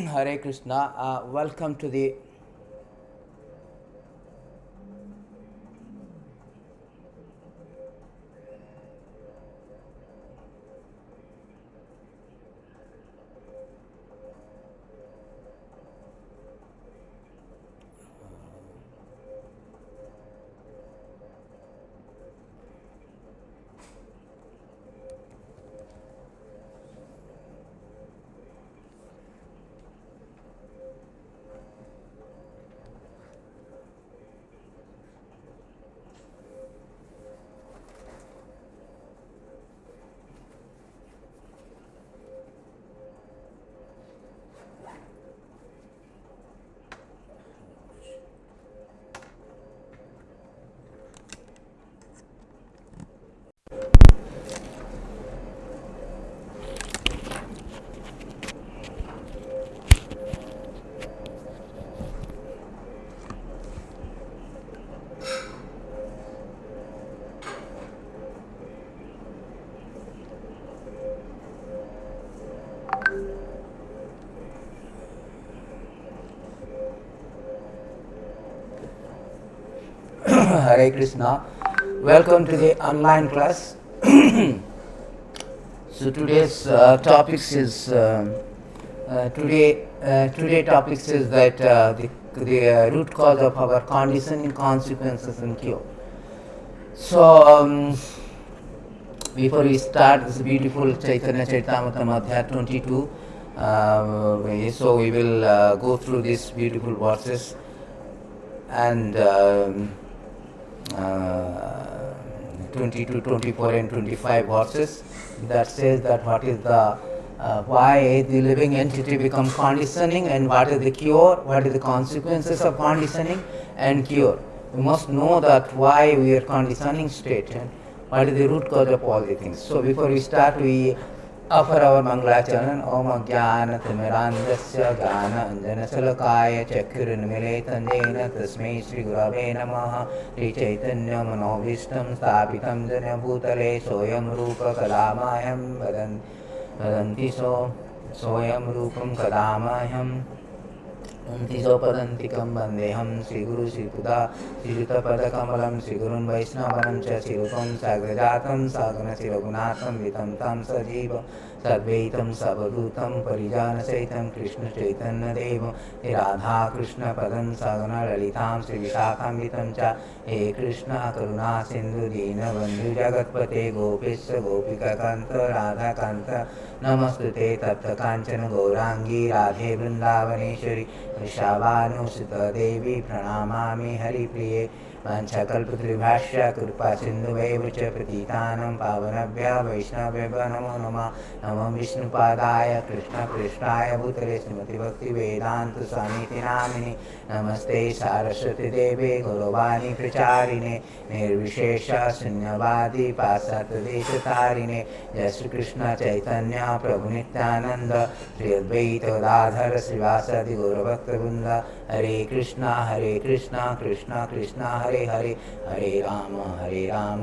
Hare Krishna. Welcome to the Hare Krishna. Welcome to the online class. So today's topics is today topics is that the root cause of our conditioning, consequences, and cure. So before we start this beautiful Chaitanya Charitamrita Madhya 22, so we will go through these beautiful verses and 22, 24 and 25 verses that says that what is the why the living entity become conditioning and what is the cure, what is the consequences of conditioning and cure. We must know that why we are conditioning state and what is the root cause of all the things. So before we start, we offer our Mangalacharan. Om Jnana Timirandasya Jnana Anjana Salakaya Chakirunmilitam Jena Tasmai Shri Gurave Namaha Shri Chaitanya Manobhishtam Sthapitam Jana Bhutale Soyam Rupa Kadamayam Vadanti Soyam Rupam Kadamayam पदन्तिकं वन्देऽहं श्रीगुरु श्रीपुदा श्रीयुतपदकमलं श्रीगुरुन् वैष्णवं च श्रीरूपं साग्रजातं साग्रशिरघुनाथं वितं तं सजीवं सद्वैतं सवधूतं परिजनसहितं कृष्णचैतन्यदेवं राधाकृष्णपदं सगुणललितां श्रीविशाखान्वितं च हे कृष्ण करुणा सिन्धु दीनबन्धु जगत्पते गोपेश गोपिकान्त राधाकान्त नमस्तुते तप्तकाञ्चन गौराङ्गी राधे वृन्दावनेश्वरी वृषभानुसुत देवी प्रणमामि हरिप्रिये वाञ्छाकल्पतरुभ्यश्च कृपा सिन्धुभैव च पतितानां पावनेभ्यः वैष्णवेभ्यो नमो नमः नमो विष्णुपादाय कृष्णपृष्ठाय भूतले श्रीमतिभक्तिवेदान्त स्वामीति नामिने नमस्ते सारस्वतीदेवे गौरवाणी प्रचारिणे निर्विशेष शून्यवादी पाश्चात्यदेशतारिणे जय श्रीकृष्ण चैतन्य प्रभु नित्यानंद श्री अद्वैत गदाधर श्रीवासादि गौरभक्तवृंद हरे Krishna Krishna Krishna Hare Hare Hare Ram Ram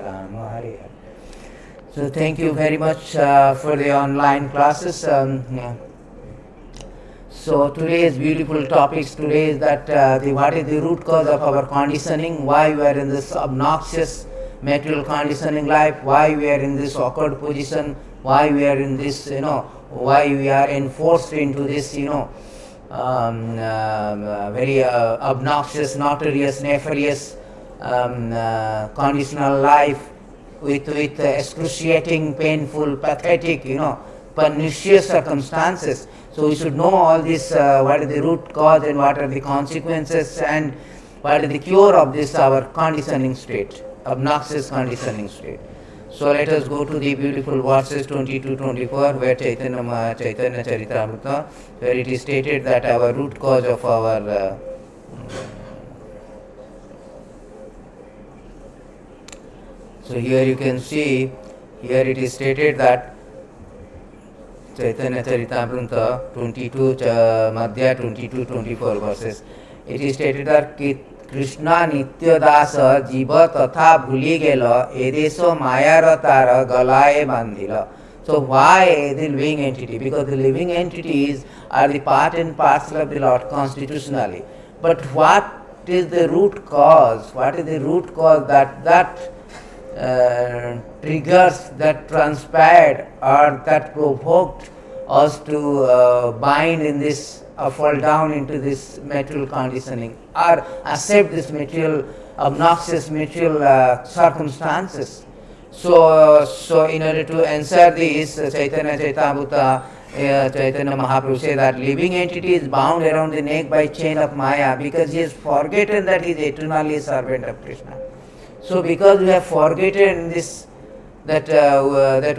Ram Hare Hare. So thank you very much for the online classes. So today's beautiful topics today is that what is the root cause of our conditioning, why we are in this obnoxious material conditioning life, why we are in this awkward position, why we are in this, why we are enforced into this, very obnoxious, notorious, nefarious conditional life with excruciating, painful, pathetic, pernicious circumstances. So we should know all this, what is the root cause and what are the consequences and what is the cure of this our conditioning state, obnoxious conditioning state. So let us go to the beautiful verses 22-24 where Chaitanya Charitamrita, where it is stated that our root cause of our so here you can see, here it is stated that Chaitanya Charitamrita 22 Madhya 22-24 verses. It is stated that Krishna नित्य दास जीव तथा भूली गेल ए देश मायार तार गलाए बांधिल. So why the living entity? Because the living entities are the part and parcel of the Lord constitutionally. But what is the root cause? What is the root cause that triggers, that transpired or that provoked us to bind in this or fall down into this material conditioning or accept this material, obnoxious material circumstances? So in order to answer this, Chaitanya Chaitamrita, Chaitanya Mahaprabhu says that living entity is bound around the neck by chain of Maya because he has forgotten that he is eternally a servant of Krishna. So because we have forgotten this, that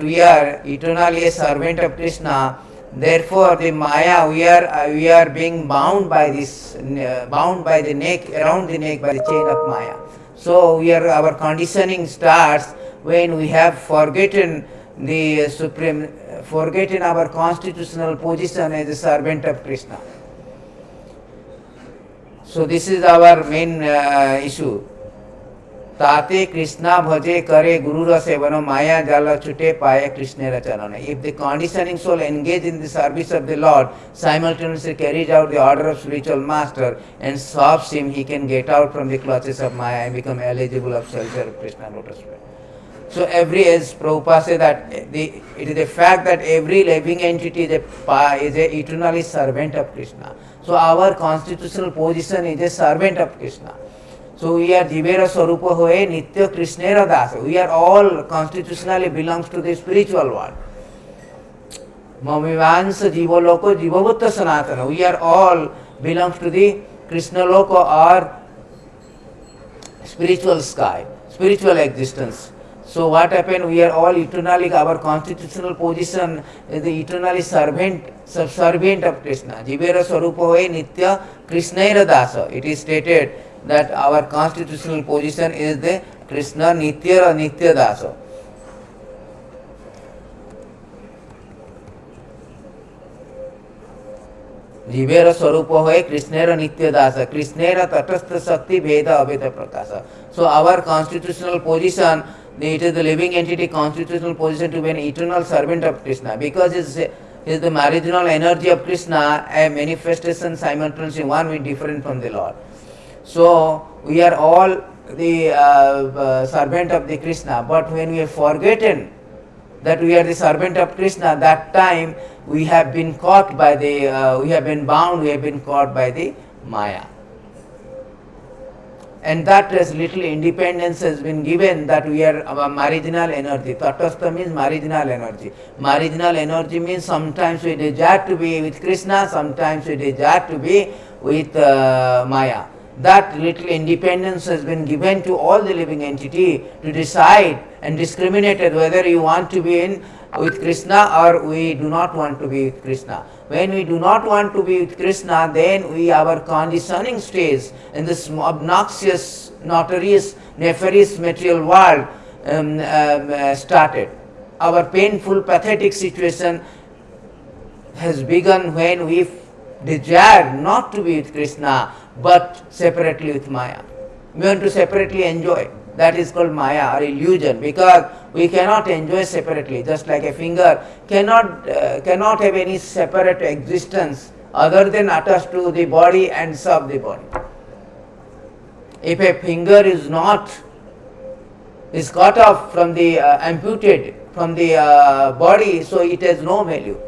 we are eternally a servant of Krishna, therefore the Maya, we are being bound by this, bound by the neck, around the neck by the chain of Maya. So our conditioning starts when we have forgotten the supreme, forgotten our constitutional position as a servant of Krishna. So this is our main issue. Tate Krishna bhaje kare guru sevana maya jala chute paye Krishna charana. If the conditioning soul engage in the service of the Lord, simultaneously carries out the order of spiritual master and serves him, he can get out from the clutches of Maya and become eligible of shelter of Krishna lotus feet. So as Prabhupada said that it is the fact that every living entity is a eternally servant of Krishna. So our constitutional position is a servant of Krishna. So we are Jivera Swarupa Hoye Nitya Krishnera Dasa. We are all constitutionally belongs to the spiritual world. Mamivansa Jiva Loko Jivavutta Sanatana. We are all belongs to the Krishna Loko or spiritual sky, spiritual existence. So what happened? We are all eternally, our constitutional position is the eternally subservient of Krishna. Jivera Swarupa Hoye Nitya Krishnera Dasa. It is stated that our constitutional position is the Krishna Nitya or Nitya Dasa. Jivera Swarupa Hoye Krishnera Nitya Dasa. Krishnera Tatastha Sakti Veda Aveda Prakasa. So our constitutional position, it is the living entity constitutional position to be an eternal servant of Krishna because it is the marginal energy of Krishna, a manifestation simultaneously one with different from the Lord. So we are all the servant of the Krishna, but when we have forgotten that we are the servant of Krishna, that time we have been caught by the, we have been bound, we have been caught by the Maya. And that as little independence has been given that we are our marginal energy. Tatastha means marginal energy. Marginal energy means sometimes we desire to be with Krishna, sometimes we desire to be with Maya. That little independence has been given to all the living entity to decide and discriminate whether you want to be with Krishna or we do not want to be with Krishna. When we do not want to be with Krishna, then our conditioning stays in this obnoxious, notorious, nefarious material world started. Our painful, pathetic situation has begun when we desire not to be with Krishna but separately with Maya. We want to separately enjoy. That is called Maya or illusion because we cannot enjoy separately. Just like a finger cannot have any separate existence other than attached to the body and serve the body. If a finger is cut off from the amputated from the body, so it has no value.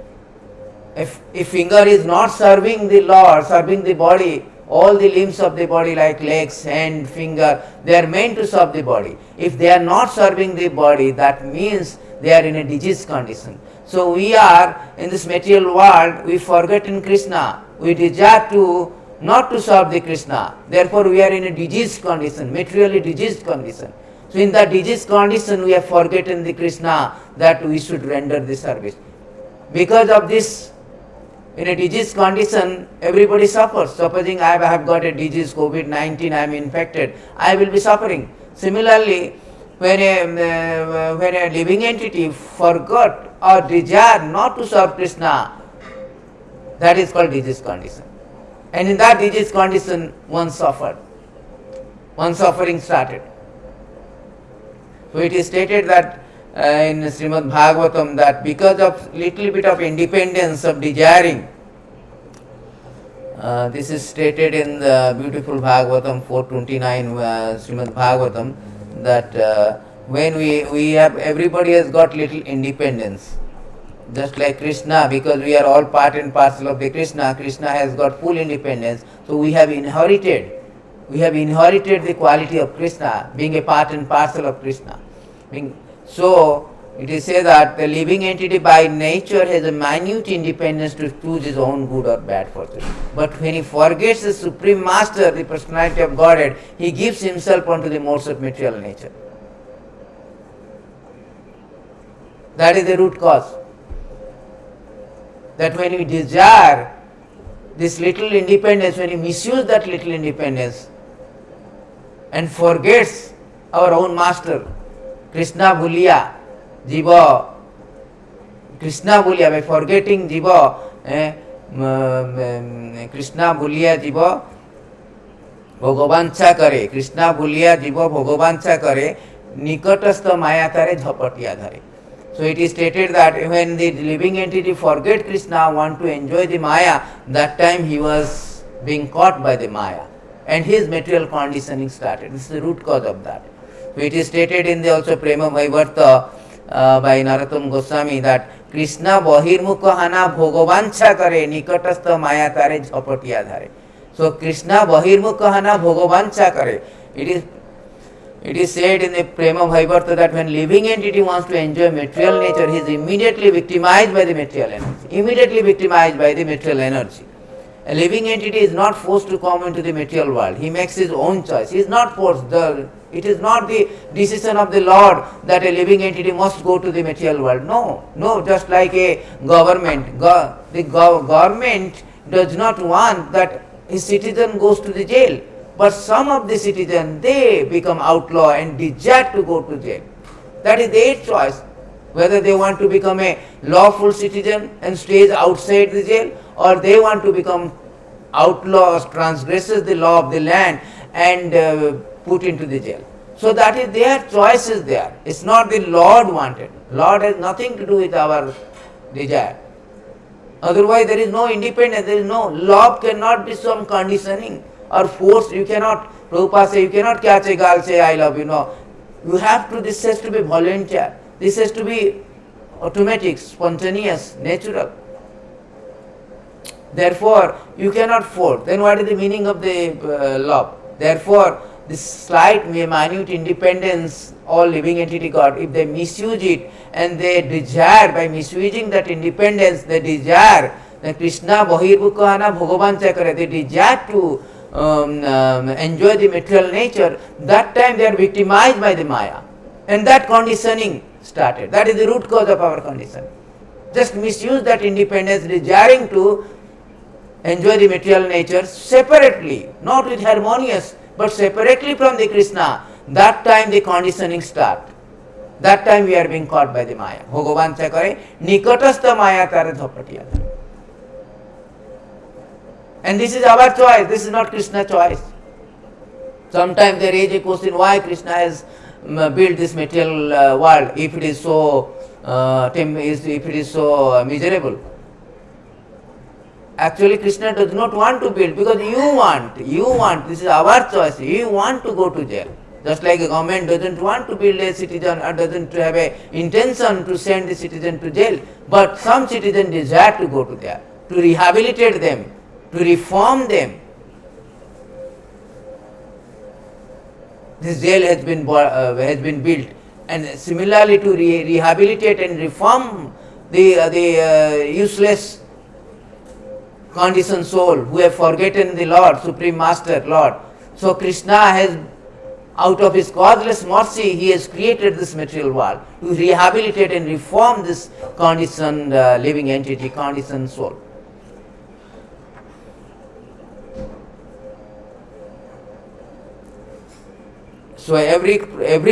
If finger is not serving the Lord, serving the body, all the limbs of the body like legs, hand, finger, they are meant to serve the body. If they are not serving the body, that means they are in a diseased condition. So we are in this material world, we forget in Krishna. We desire to not to serve the Krishna. Therefore we are in a diseased condition, materially diseased condition. So in that diseased condition we have forgotten the Krishna that we should render the service. Because of this, in a disease condition, everybody suffers. Supposing I have got a disease, COVID-19, I am infected, I will be suffering. Similarly, when a living entity forgot or desire not to serve Krishna, that is called disease condition. And in that disease condition, one suffered. One suffering started. So it is stated that in Srimad Bhagavatam that because of little bit of independence of desiring, this is stated in the beautiful Bhagavatam 429 Srimad Bhagavatam that when we have, everybody has got little independence. Just like Krishna, because we are all part and parcel of the Krishna, Krishna has got full independence. So we have inherited the quality of Krishna, being a part and parcel of Krishna. So it is said that the living entity by nature has a minute independence to choose his own good or bad fortune. But when he forgets the Supreme Master, the personality of Godhead, he gives himself unto the modes of material nature. That is the root cause. That when we desire this little independence, when we misuse that little independence and forgets our own master, Krishna Bhuliya, Jiva, Krishna Bhuliya, by forgetting Jiva, Krishna Bhuliya Jiva Bhagavancha kare, Krishna Bhuliya Jiva Bhagavancha kare, Nikatastha Maya kare Jhapatiya dhare. So it is stated that when the living entity forget Krishna, want to enjoy the Maya, that time he was being caught by the Maya and his material conditioning started. This is the root cause of that. So it is stated in the also Prema Vaivarta by Narottam Goswami that Krishna Bahirmukha hana bhogovancha kare nikatastha Maya kare jhapatiya dhare. So Krishna Bahirmukha hana bhogovancha kare. It is said in the Prema Vaivarta that when living entity wants to enjoy material nature, he is immediately victimized by the material energy. A living entity is not forced to come into the material world. He makes his own choice. He is not forced. It is not the decision of the Lord that a living entity must go to the material world. No, just like a government. The government does not want that his citizen goes to the jail. But some of the citizens, they become outlaw and desire to go to jail. That is their choice. Whether they want to become a lawful citizen and stays outside the jail, or they want to become outlaws, transgresses the law of the land and put into the jail. So that is their choices there. It's not the Lord wanted. Lord has nothing to do with our desire. Otherwise there is no independence, there is no love, cannot be some conditioning or force. You cannot, Prabhupada say, you cannot catch a girl say I love you. No. You have to, this has to be volunteer. This has to be automatic, spontaneous, natural. Therefore, you cannot force. Then what is the meaning of the love? Therefore, this slight, minute independence all living entity got, if they misuse it and they desire, by misusing that independence, they desire, the Krishna Bahirmukha Bhagavancha kare, they desire to enjoy the material nature, that time they are victimized by the Maya. And that conditioning started. That is the root cause of our condition. Just misuse that independence, desiring to enjoy the material nature separately, not with harmonious, but separately from the Krishna. That time the conditioning start. That time we are being caught by the Maya. Bhagavancha kare, nikatastha Maya kare dhapatiya. And this is our choice, this is not Krishna's choice. Sometimes they raise a question, why Krishna has built this material world if it is so miserable. Actually Krishna does not want to build because you want, this is our choice, you want to go to jail. Just like a government doesn't want to build a citizen or doesn't have a intention to send the citizen to jail, but some citizens desire to go to there, to rehabilitate them, to reform them. This jail has been built, and similarly to rehabilitate and reform the useless conditioned soul who have forgotten the Lord, Supreme Master, Lord. So Krishna has, out of his causeless mercy, he has created this material world to rehabilitate and reform this conditioned living entity, conditioned soul. So every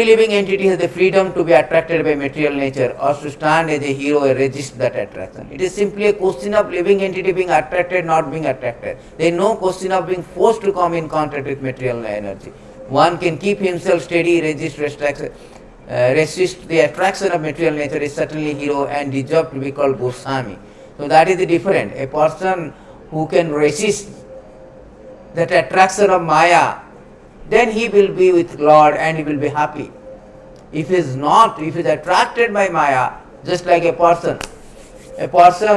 living entity has the freedom to be attracted by material nature or to stand as a hero and resist that attraction. It is simply a question of living entity being attracted, not being attracted. There is no question of being forced to come in contact with material energy. One can keep himself steady, resist restriction. resist the attraction of material nature is certainly hero and deserve to be called Goswami. So that is the difference. A person who can resist that attraction of Maya, then he will be with Lord and he will be happy. If he is not, if he is attracted by Maya, just like a person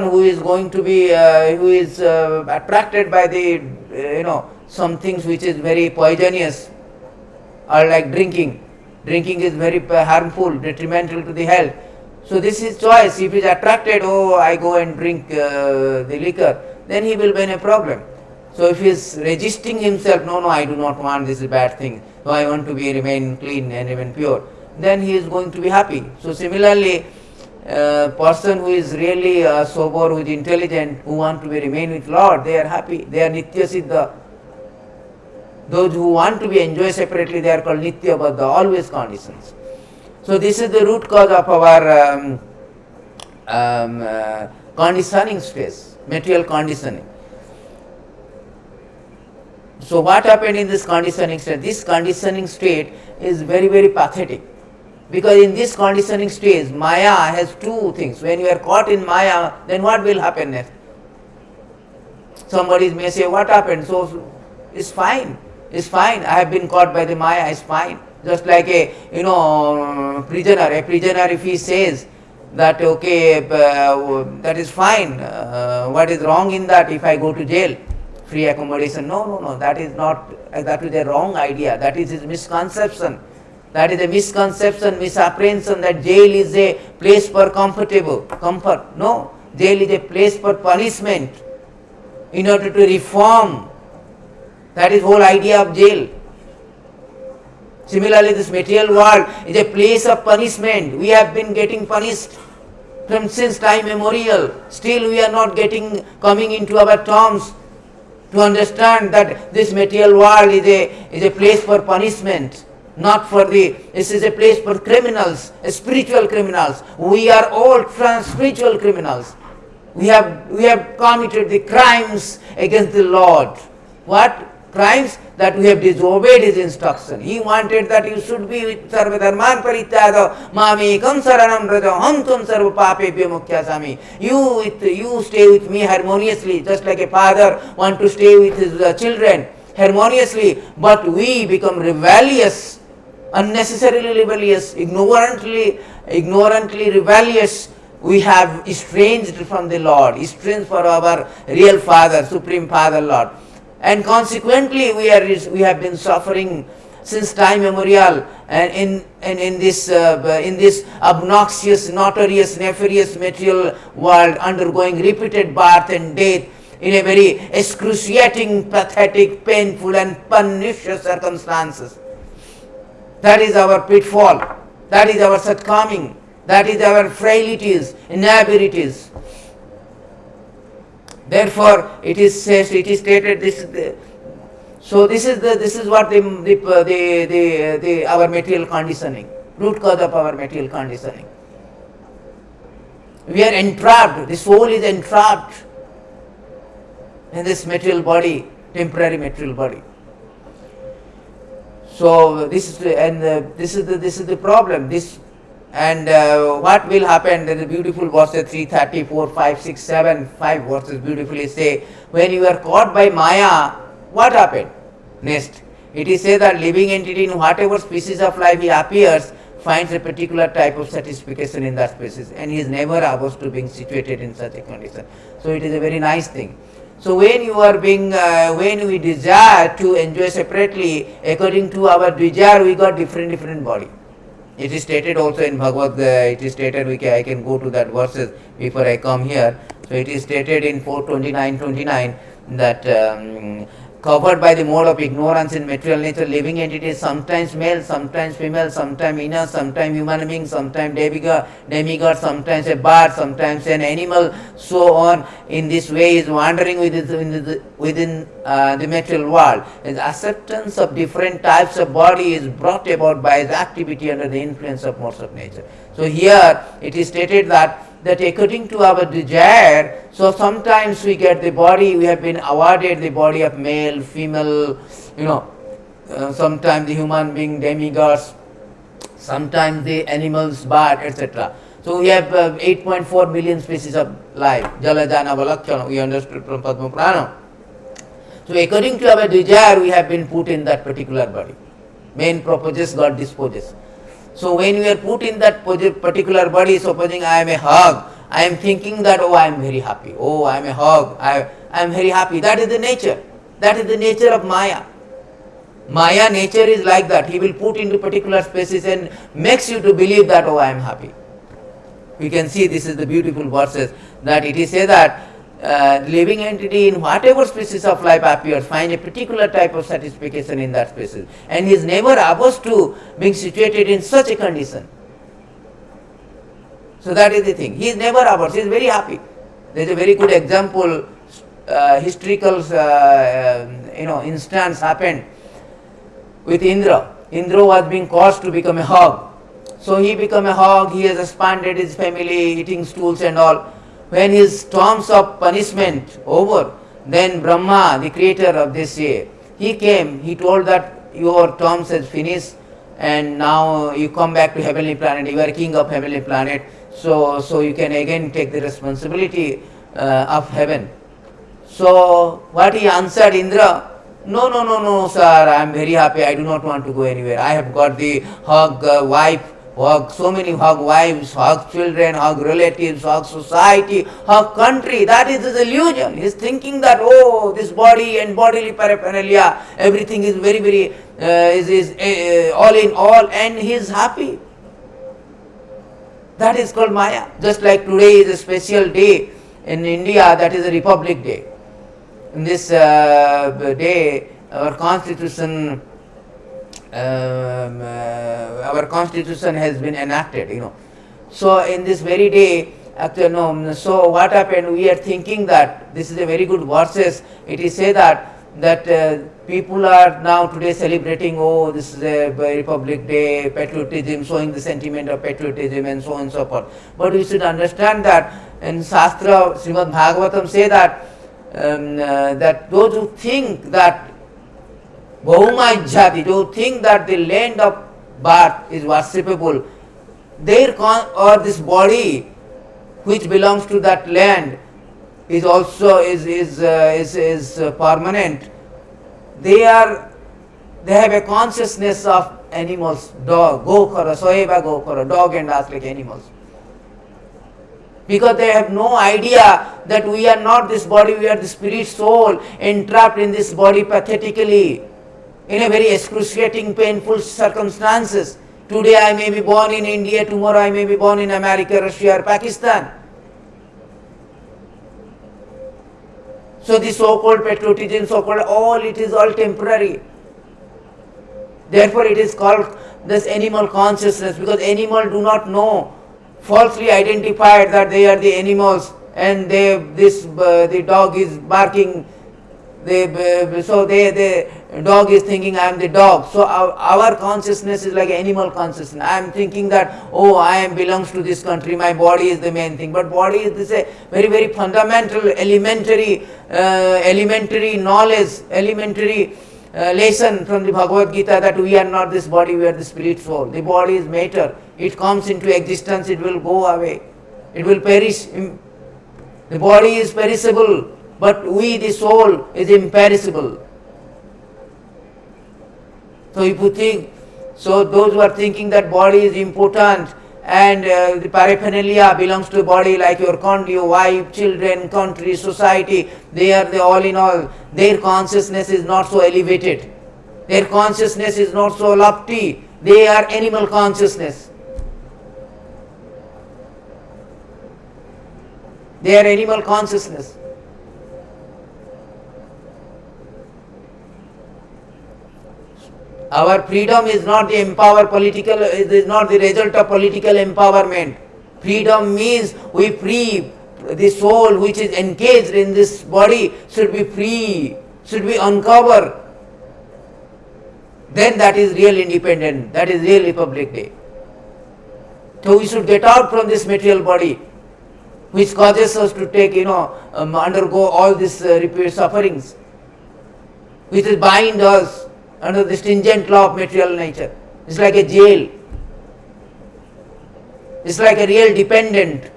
who is going to be, who is attracted by the, some things which is very poisonous, or like drinking. Drinking is very harmful, detrimental to the health. So this is choice. If he is attracted, I go and drink the liquor, then he will be in a problem. So if he is resisting himself, no, I do not want, this is a bad thing, so I want to remain clean and remain pure, then he is going to be happy. So similarly, person who is really sober, who is intelligent, who want to remain with Lord, they are happy, they are Nitya Siddha. Those who want to be enjoyed separately, they are called Nitya Baddha, always conditions. So this is the root cause of our conditioning space, material conditioning. So what happened in this conditioning state? This conditioning state is very, very pathetic. Because in this conditioning stage, Maya has two things. When you are caught in Maya, then what will happen next? Somebody may say, what happened? So it's fine. It's fine. I have been caught by the Maya, it's fine. Just like a prisoner. A prisoner, if he says that, okay, that is fine. What is wrong in that if I go to jail? Free accommodation. No, that is not, that is a wrong idea. That is his misconception. That is a misconception, misapprehension that jail is a place for comfort. No, jail is a place for punishment in order to reform. That is whole idea of jail. Similarly, this material world is a place of punishment. We have been getting punished since time immemorial. Still we are not coming into our terms to understand that this material world is a place for punishment, not for this is a place for criminals, spiritual criminals. We are all spiritual criminals. We have committed the crimes against the Lord. What crimes? That we have disobeyed his instruction. He wanted that you should be with sarva dharman parityada mamekam saranam raja hantam sarva papebhyo mukhyasami. You stay with me harmoniously, just like a father want to stay with his children harmoniously, but we become rebellious, unnecessarily rebellious, ignorantly rebellious. We have estranged from the Lord, estranged from our real Father, Supreme Father, Lord. And consequently, we have been suffering since time immemorial, and in this obnoxious, notorious, nefarious material world, undergoing repeated birth and death in a very excruciating, pathetic, painful, and pernicious circumstances. That is our pitfall. That is our shortcoming. That is our frailties, inabilities. Therefore, it is stated. This is what our material conditioning, root cause of our material conditioning. We are entrapped. The soul is entrapped in this material body, temporary material body. So this is the problem. What will happen? There is a beautiful verse 330, 4, 5, 6, 7, 5 verses beautifully say, when you are caught by Maya, what happened? Next, it is said that living entity in whatever species of life he appears finds a particular type of satisfaction in that species, and he is never averse to being situated in such a condition. So it is a very nice thing. So when we desire to enjoy separately, according to our desire, we got different body. It is stated also in Bhagavad, it is stated, I can go to that verses before I come here. So it is stated in 429-29 that covered by the mode of ignorance in material nature, living entities, sometimes male, sometimes female, sometimes inner, sometimes human being, sometimes demigod, sometimes a bird, sometimes an animal, so on. In this way is wandering within the material world. The acceptance of different types of body is brought about by his activity under the influence of modes of nature. So here it is stated that according to our desire, so sometimes we get the body, we have been awarded the body of male, female, sometimes the human being, demigods, sometimes the animals, bird, etc. So we have 8.4 million species of life. Jalajana Balakshana, we understood from Padma Purana. So according to our desire, we have been put in that particular body. Man proposes, God disposes. So when we are put in that particular body, supposing I am a hog, I am thinking that, oh, I am very happy. Oh, I am a hog. I am very happy. That is the nature. That is the nature of Maya. Maya nature is like that. He will put into particular spaces and makes you to believe that, oh, I am happy. We can see this is the beautiful verses that it is said that living entity in whatever species of life appears find a particular type of satisfaction in that species, and he is never averse to being situated in such a condition. So that is the thing. He is never averse. He is very happy. There is a very good example, historical instance happened with Indra. Indra was being caused to become a hog. So he became a hog. He has expanded his family, eating stools and all. When his terms of punishment over, then Brahma, the creator of this year, he came, he told that your terms has finished and now you come back to heavenly planet, you are king of heavenly planet, so you can again take the responsibility of heaven. So what he answered Indra, no, sir, I am very happy, I do not want to go anywhere. I have got the hog wife, so many hog wives, hog children, hog relatives, hog society, hog country. That is his illusion. He is thinking that, oh, this body and bodily paraphernalia, everything is very, very, all in all, and he is happy. That is called Maya. Just like today is a special day in India, that is a Republic Day. In this day, our constitution has been enacted, So in this very day, so what happened? We are thinking that this is a very good verses. It is said that people are now today celebrating, oh, this is a Republic Day, patriotism, showing the sentiment of patriotism and so on and so forth. But we should understand that in Shastra, Srimad Bhagavatam say that that those who think that Bahuma Jati, who think that the land of birth is worshipable, or this body which belongs to that land is also is permanent. They have a consciousness of animals, dog, gokara, soheba gokara, dog and us like animals. Because they have no idea that we are not this body, we are the spirit soul entrapped in this body pathetically, in a very excruciating, painful circumstances. Today I may be born in India, tomorrow I may be born in America, Russia or Pakistan. So the so-called patriotism, so-called it is all temporary. Therefore it is called this animal consciousness, because animals do not know, falsely identified that they are the animals, and the dog is barking, the dog is thinking I am the dog. So our consciousness is like animal consciousness. I am thinking that, oh, I belongs to this country, my body is the main thing. But body is this a very, very fundamental, elementary knowledge, elementary lesson from the Bhagavad Gita, that we are not this body, we are the spirit soul. The body is matter. It comes into existence, it will go away. It will perish. The body is perishable, but we, the soul, is imperishable. So if you think, so those who are thinking that body is important and the paraphernalia belongs to the body, like your wife, children, country, society, they are the all in all. Their consciousness is not so elevated. Their consciousness is not so lofty. They are animal consciousness. They are animal consciousness. Our freedom is not the is not the result of political empowerment. Freedom means we free the soul which is engaged in this body should be free, should be uncovered. Then that is real independence, that is real Republic Day. So we should get out from this material body, which causes us to take, undergo all these repeated sufferings, which is bind us under the stringent law of material nature. It's like a jail. It's like a real dependent.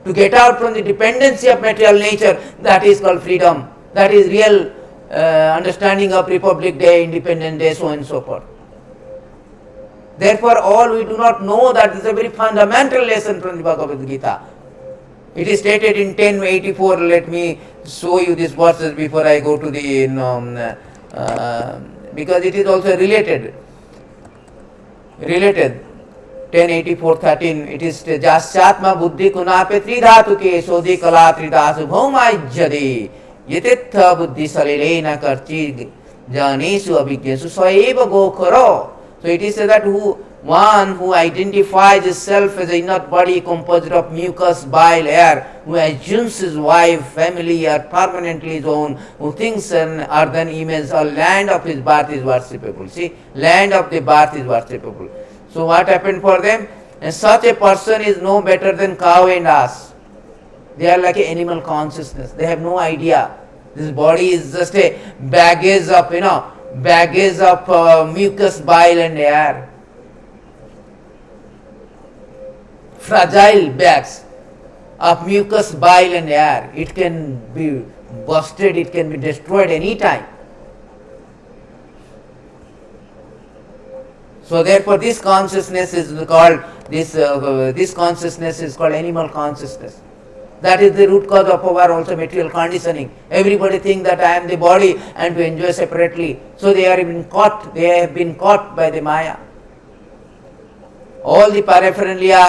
To get out from the dependency of material nature, that is called freedom. That is real understanding of Republic Day, Independence Day, so on and so forth. Therefore, all we do not know that this is a very fundamental lesson from the Bhagavad Gita. It is stated in 1084. Let me show you these verses before I go to the, because it is also related. 1084:13. It is Jasyatma buddhi kunape tridhatu ke sodhi kala tridasu bhaumayajyade yatitha buddhi salilena karchi janesu abhigyasu saeva gokharo. So it is said that one who identifies himself as a inert body composed of mucus, bile, air, who assumes his wife, family are permanently his own, who thinks an earthen image or land of his birth is worshipable. See, land of the birth is worshipable. So what happened for them? And such a person is no better than cow and ass. They are like an animal consciousness. They have no idea. This body is just a baggage of, mucus, bile and air. Fragile bags of mucus, bile and air. It can be busted, it can be destroyed any time. So therefore this consciousness is called, this consciousness is called animal consciousness. That is the root cause of our also material conditioning. Everybody think that I am the body and to enjoy separately. So they have been caught by the Maya. All the paraphernalia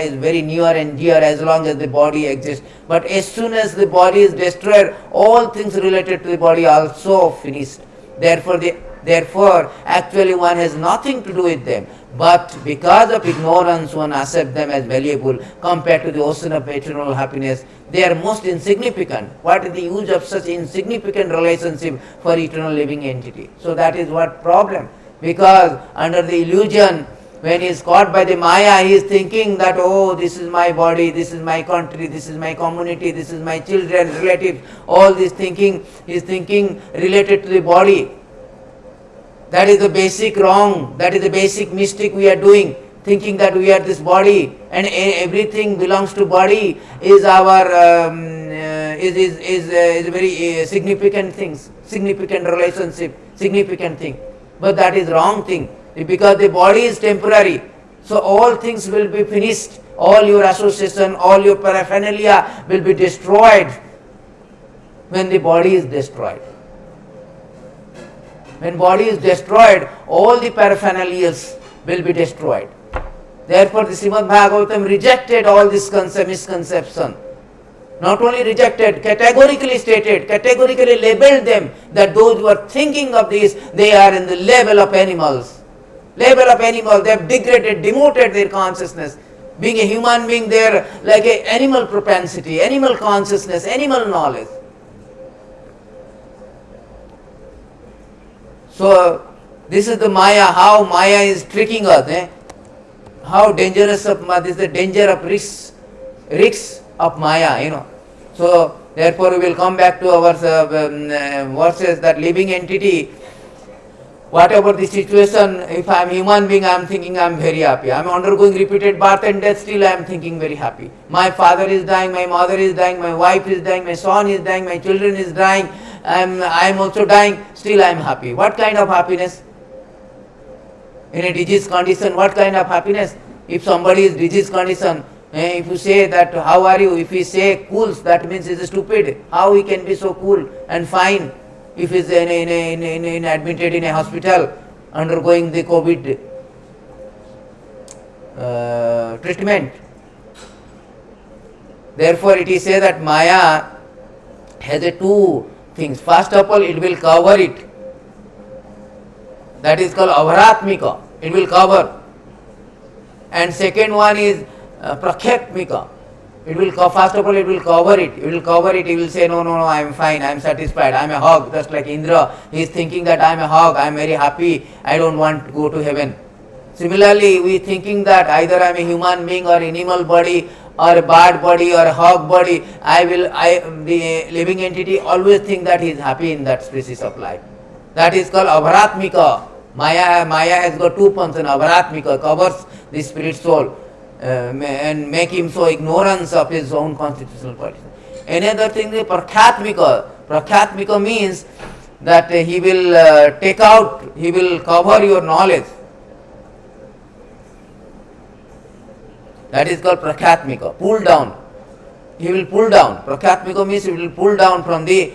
is very near and dear as long as the body exists. But as soon as the body is destroyed, all things related to the body are also finished. Therefore, actually one has nothing to do with them. But because of ignorance, one accepts them as valuable compared to the ocean of eternal happiness. They are most insignificant. What is the use of such insignificant relationship for eternal living entity? So that is what problem. Because under the illusion, when he is caught by the Maya, he is thinking that, oh, this is my body, this is my country, this is my community, this is my children, relatives, all this thinking, he is thinking related to the body. That is the basic wrong, that is the basic mistake we are doing, thinking that we are this body and everything belongs to body is our, is a very significant things, significant relationship, significant thing. But that is wrong thing, because the body is temporary. So all things will be finished, all your association, all your paraphernalia will be destroyed when the body is destroyed. When body is destroyed, all the paraphernalia will be destroyed. Therefore the Srimad Bhagavatam rejected all this misconception. Not only rejected, categorically stated, categorically labeled them that those who are thinking of this, they are in the level of animals. Level of animals, they have degraded, demoted their consciousness. Being a human being, they are like an animal propensity, animal consciousness, animal knowledge. So this is the Maya, how Maya is tricking us. How dangerous this is the danger of risks of Maya, So therefore we will come back to our verses that living entity, whatever the situation, if I am human being, I am thinking I am very happy. I am undergoing repeated birth and death, still I am thinking very happy. My father is dying, my mother is dying, my wife is dying, my son is dying, my children is dying, I am also dying, still I am happy. What kind of happiness? In a disease condition, what kind of happiness? If somebody is disease condition, if you say that, how are you? If he say cool, that means he is stupid. How he can be so cool and fine if he is admitted in a hospital undergoing the COVID treatment? Therefore it is said that Maya has two things. First of all, it will cover it. That is called avaratmika. It will cover. And second one is prakhyatmika. It will first of all it will cover it. It will cover it. He will say, no, I am fine, I am satisfied, I am a hog. Just like Indra, he is thinking that I am a hog, I am very happy, I don't want to go to heaven. Similarly, we thinking that either I am a human being or animal body or a bird body or a hog body, the living entity always think that he is happy in that species of life. That is called avaratmika. Maya has got two pants, and avaratmika covers the spirit soul and make him so ignorance of his own constitutional qualities. Another thing is prakhyatmika. Prakhyatmika means that he will take out, he will cover your knowledge. That is called prakhyatmika, pull down. He will pull down. Prakhyatmika means he will pull down from the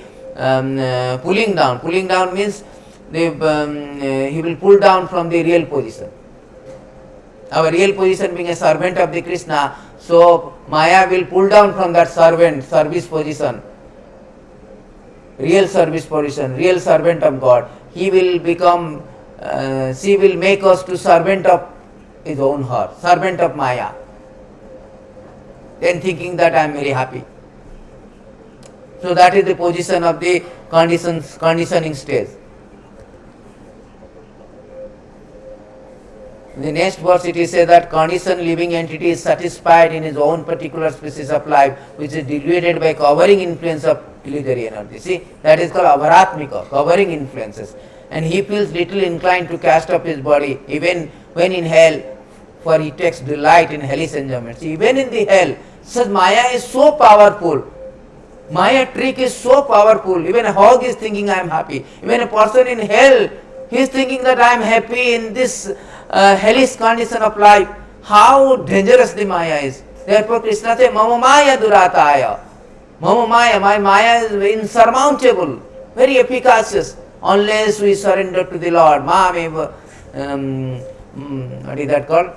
pulling down. Pulling down means he will pull down from the real position. Our real position being a servant of the Krishna, so Maya will pull down from that service position, real service position, real servant of God. He will become, she will make us to servant of his own heart, servant of Maya. Then thinking that I am very happy. So that is the position of the conditioning stage. In the next verse it is said that conditioned living entity is satisfied in his own particular species of life, which is diluted by covering influence of illusory energy. See, that is called avaratmika, covering influences. And he feels little inclined to cast off his body, even when in hell, for he takes delight in hellish enjoyments. Even in the hell, such Maya is so powerful. Maya trick is so powerful. Even a hog is thinking I am happy. Even a person in hell, he is thinking that I am happy in this hellish condition of life. How dangerous the Maya is. Therefore Krishna says, Mama Maya Durataya. Mama Maya, my Maya is insurmountable, very efficacious, unless we surrender to the Lord. What is that called?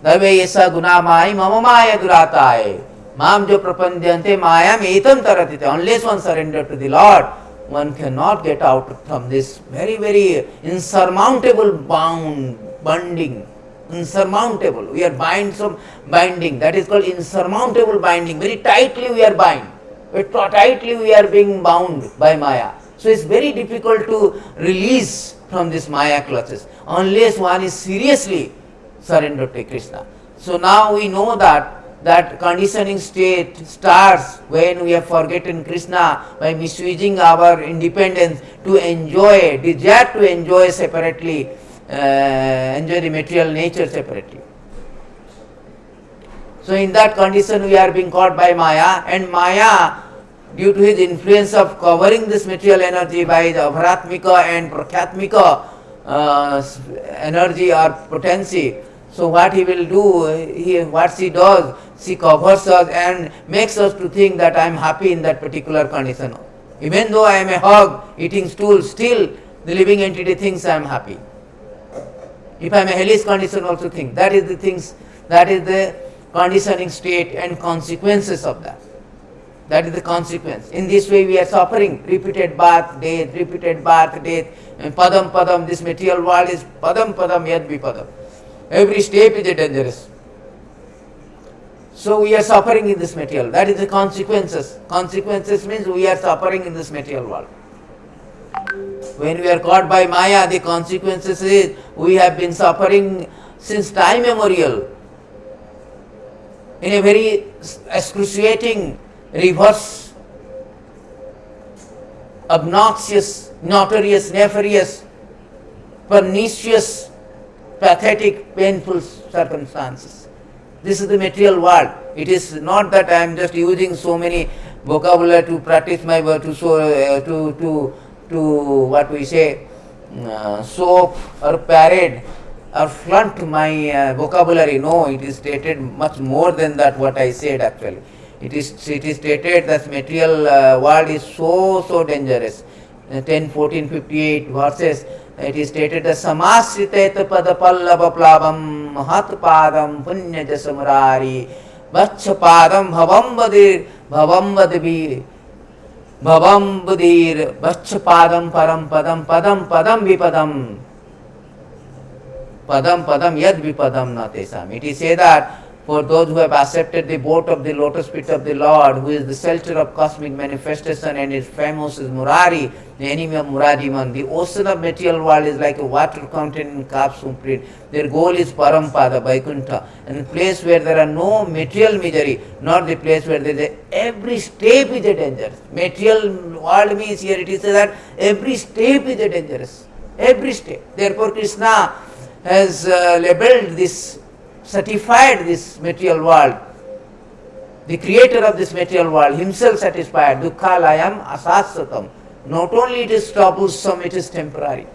Dave yesa gunamai mama maya durataye. Mam jo prapandyante mayam etam taratite. Unless one surrender to the Lord, one cannot get out from this very, very insurmountable binding. Insurmountable. We are binding. That is called insurmountable binding. Very tightly we are bound. Very tightly we are being bound by Maya. So it's very difficult to release from this Maya clutches unless one is seriously surrendered to Krishna. So now we know that conditioning state starts when we have forgotten Krishna by misusing our independence to enjoy, desire to enjoy separately, enjoy the material nature separately. So in that condition we are being caught by Maya, and Maya, due to his influence of covering this material energy by the avaratmika and prakhyatmika energy or potency, so what he will do, what she does, she covers us and makes us to think that I am happy in that particular condition. Even though I am a hog eating stool, still the living entity thinks I am happy. If I am a hellish condition, also think. That is the conditioning state and consequences of that. That is the consequence. In this way we are suffering repeated birth, death, padam, this material world is padam, yad vipadam. Every step is dangerous. So we are suffering in this material. That is the consequences. Consequences means we are suffering in this material world. When we are caught by Maya, the consequences is we have been suffering since time immemorial in a very excruciating, reverse, obnoxious, notorious, nefarious, pernicious, pathetic, painful circumstances. This is the material world. It is not that I am just using so many vocabulary to practice my word, to what we say, soap or parade or flaunt my vocabulary. No, it is stated much more than that what I said actually. It is stated that material world is so dangerous. 10, 14, 58 verses, it is stated that samasritet padapallava plavam mahatpadam punyaj samurari vachpadam bhavam budir vachpadam param padam vipadam padam yad vipadam natesam. It is said that For those who have accepted the boat of the lotus feet of the Lord, who is the shelter of cosmic manifestation and is famous as Murari, the enemy of Muradiman. The ocean of material world is like a water containing calf's print. Their goal is Parampada, Vaikuntha, and a place where there are no material misery, not the place where there is every step is a dangerous. Material world means here it is that every step is a dangerous. Every step. Therefore Krishna has labeled this, certified this material world. The creator of this material world, himself satisfied, dukkhalayam asasyatam. Not only it is troublesome, it is temporary.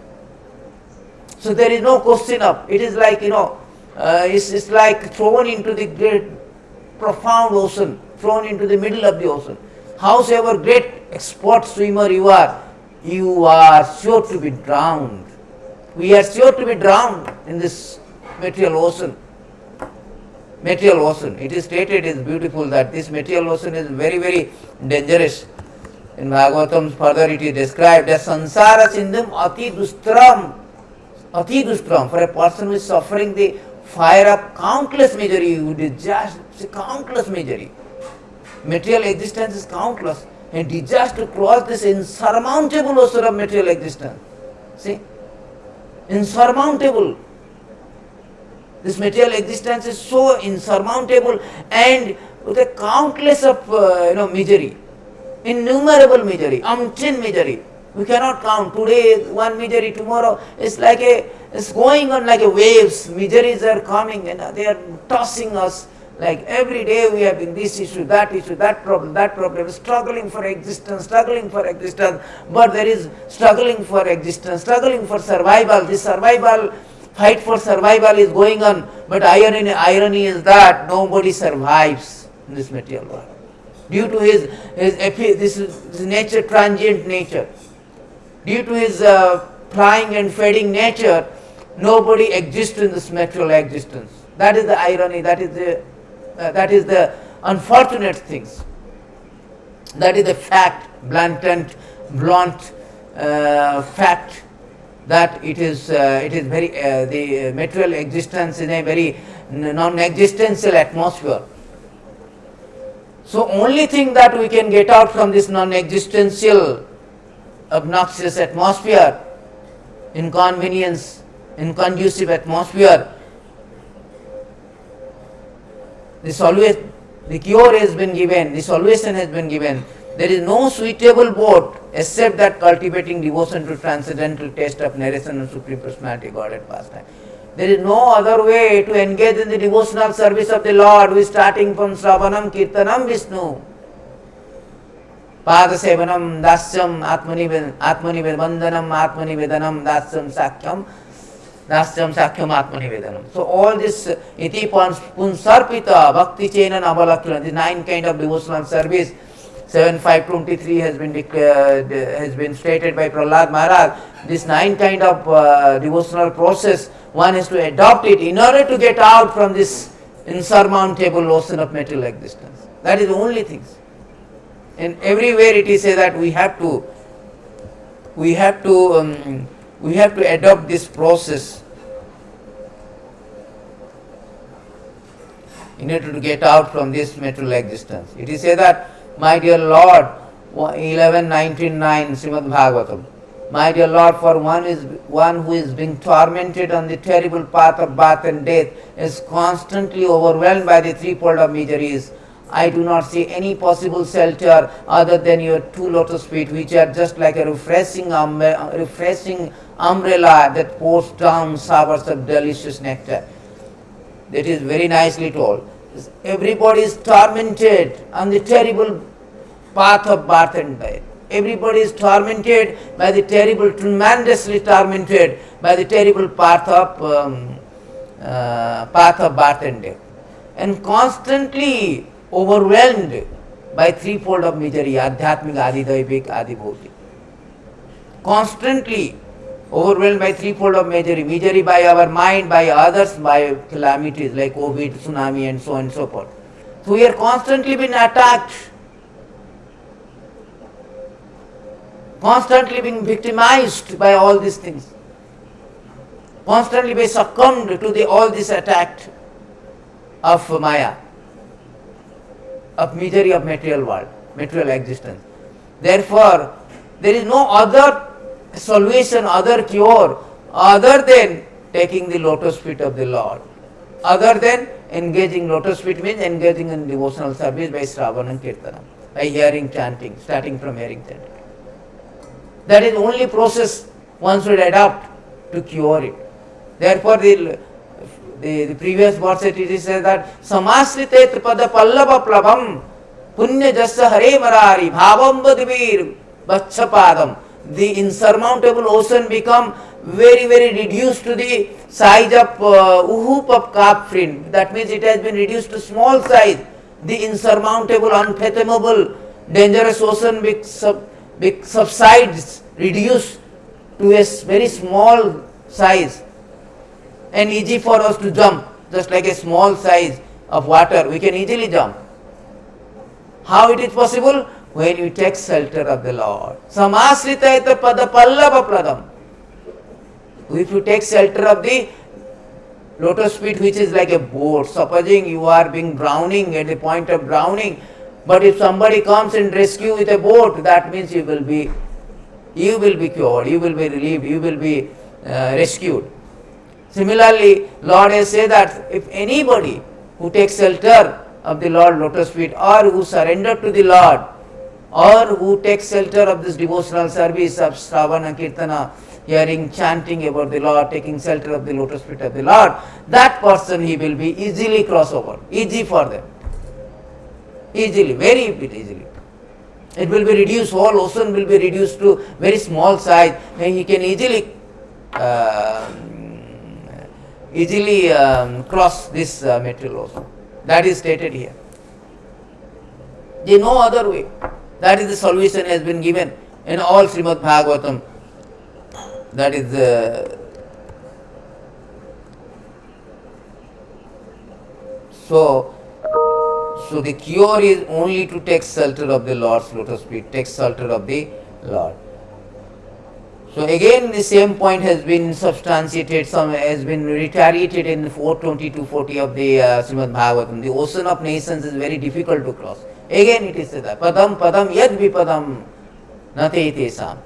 So there is no question of, it is like, it's like thrown into the great profound ocean, thrown into the middle of the ocean. Howsoever great expert swimmer you are sure to be drowned. We are sure to be drowned in this material ocean. Material ocean. It is stated, it is beautiful, that this material ocean is very, very dangerous. In Bhagavatam further it is described as sansara sindhum ati dustram. Ati dustram. For a person who is suffering the fire of countless misery, it is just countless misery. Material existence is countless. And it is just to cross this insurmountable ocean of material existence. See? Insurmountable. This material existence is so insurmountable and with a countless of misery, innumerable misery, umpteen misery. We cannot count. Today one misery, tomorrow it's going on like a waves. Miseries are coming and they are tossing us. Like every day we have this issue, that problem, struggling for existence. But there is struggling for existence, struggling for survival. This survival, fight for survival is going on. But irony is that nobody survives in this material world. Due to his nature, transient nature, due to his flying and fading nature, nobody exists in this material existence. That is the irony, that is the unfortunate things. That is the fact, blunt fact, that it is very the material existence in a very non-existential atmosphere. So only thing that we can get out from this non-existential, obnoxious atmosphere, inconvenience, inconducive atmosphere, the cure has been given, the solution has been given. There is no suitable boat except that cultivating devotion to transcendental taste of narration and Supreme Personality Godhead pastime. There is no other way to engage in the devotional service of the Lord, who is starting from Sravanam, Kirtanam, Vishnu, Pada Sevanam, Dasyam, Atmani Vandanam, Atmani Vedanam, Dasyam Sakhyam, Atmani Vedanam. So all this iti punsarpita, bhakti chena navalakshana, the 9 kind of devotional service, 7.5.23 has been stated by Prahlad Maharaj. This 9 kind of devotional process, one has to adopt it in order to get out from this insurmountable ocean of material existence. That is the only thing. And everywhere it is said that we have to adopt this process in order to get out from this material existence. It is said that, my dear Lord, 11.19.9 Srimad Bhagavatam, my dear Lord, for one who is being tormented on the terrible path of birth and death is constantly overwhelmed by the threefold of miseries. I do not see any possible shelter other than your 2 lotus feet, which are just like a refreshing umbrella that pours down showers of delicious nectar. That is very nicely told. Everybody is tormented on the terrible path of birth and death. Everybody is tormented by the terrible, tremendously tormented by the terrible path of birth and death, and constantly overwhelmed by threefold of misery, adhyatmic, adi-daivik, adi-bhautik. Constantly overwhelmed by threefold of misery by our mind, by others, by calamities like COVID, tsunami, and so on and so forth. So we are constantly being attacked, constantly being victimized by all these things, constantly being succumbed to all this attack of Maya, of misery of material world, material existence. Therefore, there is no other solution, other cure, other than taking the lotus feet of the Lord. Other than engaging, lotus feet means engaging in devotional service by Shravan and Kirtana, by hearing chanting, starting from hearing chanting. That is the only process one should adopt to cure it. Therefore, the previous verse it says that Samasritet pada pallava plabam punya jassa hare marari bhavam vadvir vachapadam. The insurmountable ocean become very, very reduced to the size of uhup of calf fin. That means it has been reduced to small size. The insurmountable, unfathomable, dangerous ocean subsides, reduced to a very small size, and easy for us to jump, just like a small size of water, we can easily jump. How it is possible? When you take shelter of the Lord. Samasritaita pada pallava pladam. If you take shelter of the lotus feet, which is like a boat, supposing you are being drowning, at the point of drowning, but if somebody comes and rescue with a boat, that means you will be cured, you will be relieved, you will be rescued. Similarly, Lord has said that if anybody who takes shelter of the Lord lotus feet, or who surrender to the Lord, or who takes shelter of this devotional service of Shravana Kirtana, hearing, chanting about the Lord, taking shelter of the lotus feet of the Lord, that person he will be easily cross over, easy for them. Easily, very easily. It will be reduced, whole ocean will be reduced to very small size, and he can easily cross this material ocean. That is stated here. There is no other way. That is the solution has been given in all Srimad Bhagavatam. That is so the cure is only to take shelter of the Lord's lotus feet, take shelter of the Lord. So again the same point has been substantiated, has been reiterated in 420-40 of the Srimad Bhagavatam. The ocean of nations is very difficult to cross. Again it is said that padam padam yad vipadam nate tesam.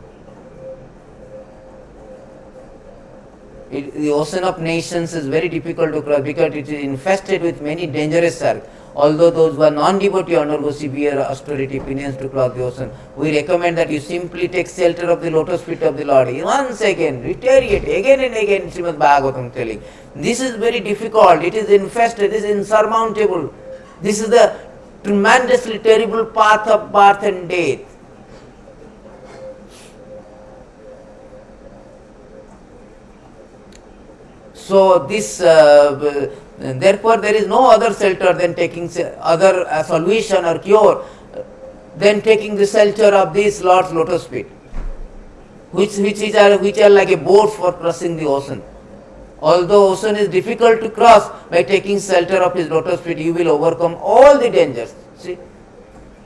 The ocean of nations is very difficult to cross because it is infested with many dangerous sharks. Although those who are non-devotee undergo severe austerity penance to cross the ocean, we recommend that you simply take shelter of the lotus feet of the Lord. Once again, reiterate again and again, Srimad Bhagavatam telling. This is very difficult, it is infested, this is insurmountable. This is the tremendously terrible path of birth and death. So this, therefore there is no other shelter than taking other solution or cure than taking the shelter of this Lord's lotus feet, which are like a boat for crossing the ocean. Although ocean is difficult to cross, by taking shelter of his lotus feet, you will overcome all the dangers. See,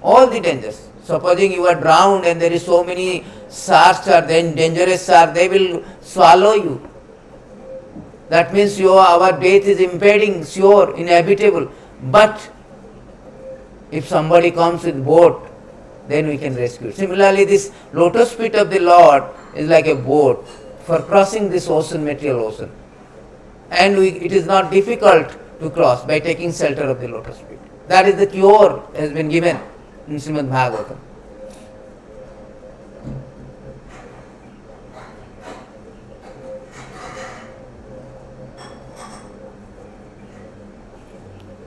all the dangers. Supposing you are drowned and there is so many sharks or then dangerous sharks, they will swallow you. That means our death is impending, sure, inevitable. But if somebody comes with boat, then we can rescue. Similarly, this lotus feet of the Lord is like a boat for crossing this ocean, material ocean. And it is not difficult to cross by taking shelter of the lotus feet. That is the cure has been given in Srimad Bhagavatam.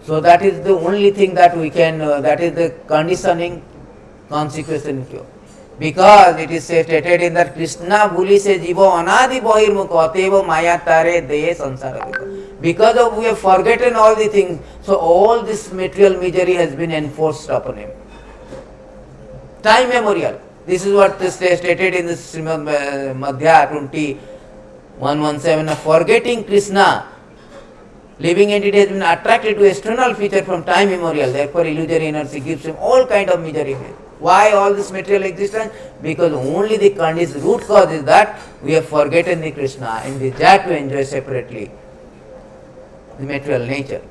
So that is the only thing that we can, that is the conditioning consequence and cure. Because it is stated in that Krishna bhuli se jivo anadi bahirmukha ateva maya tare deye sansara. Because of we have forgotten all the things, so all this material misery has been enforced upon him. Time memorial. This is what is stated in the Srimad Madhya 2117. Forgetting Krishna, living entity has been attracted to external feature from time immemorial. Therefore, illusory energy gives him all kind of misery. Why all this material existence? Because only the condition, root cause is that we have forgotten the Krishna and desire to enjoy separately the material nature.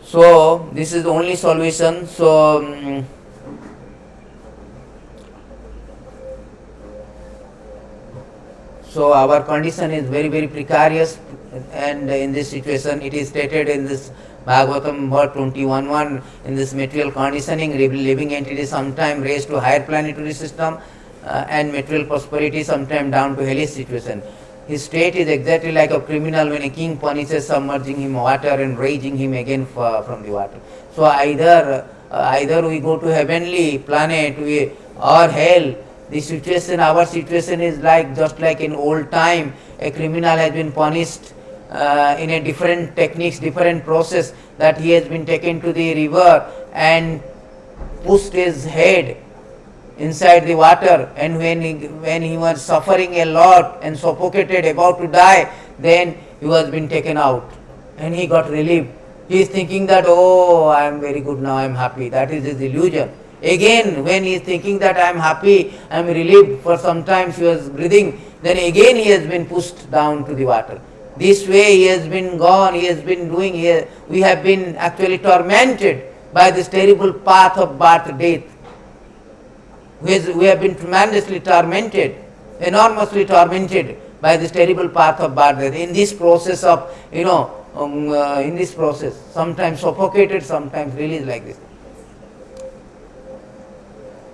So this is the only solution. So our condition is very, very precarious, and in this situation it is stated in this Bhagavatam verse 21:1, in this material conditioning, living entity sometime raised to higher planetary system and material prosperity sometime down to hellish situation. His state is exactly like a criminal when a king punishes submerging him water and raising him again from the water. So either we go to heavenly planet or hell. The situation, our situation is like just like in old time, a criminal has been punished in a different techniques, different process, that he has been taken to the river and pushed his head inside the water, and when he was suffering a lot and suffocated, about to die, then he was been taken out and he got relief. He is thinking that, oh, I am very good now, I am happy. That is his illusion. Again, when he is thinking that I am happy, I am relieved, for some time he was breathing, then again he has been pushed down to the water. This way he has been gone, he has been doing, we have been actually tormented by this terrible path of birth, death. We have been tremendously tormented, enormously tormented by this terrible path of birth, death. In this process of, in this process, sometimes suffocated, sometimes released like this.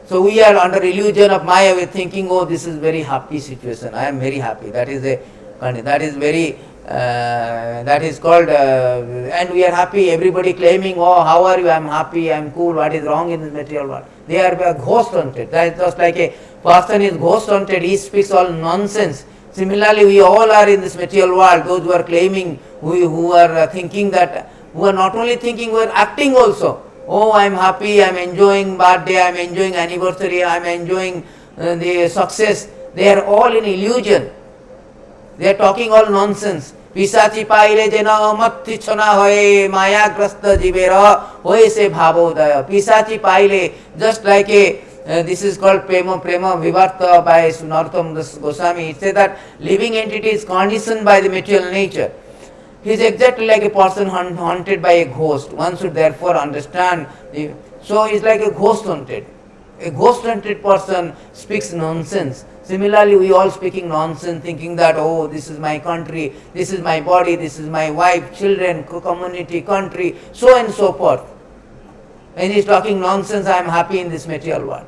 So we are under illusion of Maya, we are thinking, oh, this is very happy situation, I am very happy. That is very, that is called, and we are happy, everybody claiming, oh, how are you, I am happy, I am cool, what is wrong in this material world? They are ghost hunted. That is just like a person is ghost hunted, he speaks all nonsense. Similarly, we all are in this material world, those who are claiming, who are thinking that, who are not only thinking, who are acting also. Oh, I am happy, I am enjoying birthday, I am enjoying anniversary, I am enjoying the success. They are all in illusion. They are talking all nonsense. Pisachi paile jena matti chona hoye maya grasta jivera hoye se bhavodaya. Pisachi paile, just like this is called Prema Vivarta by Narottam Das Goswami. It says that living entity is conditioned by the material nature. He is exactly like a person haunted by a ghost. One should therefore understand. So he is like a ghost haunted. A ghost haunted person speaks nonsense. Similarly, we all speaking nonsense, thinking that, oh, this is my country, this is my body, this is my wife, children, community, country, so and so forth. And he is talking nonsense, I am happy in this material world.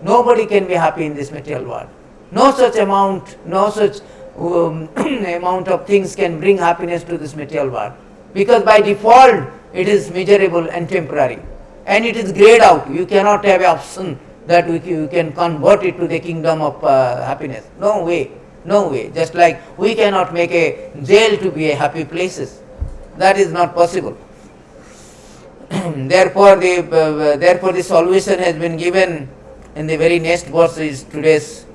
Nobody can be happy in this material world. No such amount, no such amount of things can bring happiness to this material world, because by default it is miserable and temporary, and it is grayed out. You cannot have an option that you can convert it to the kingdom of happiness. No way, no way. Just like we cannot make a jail to be a happy places. That is not possible. Therefore the solution has been given in the very next verse is today's.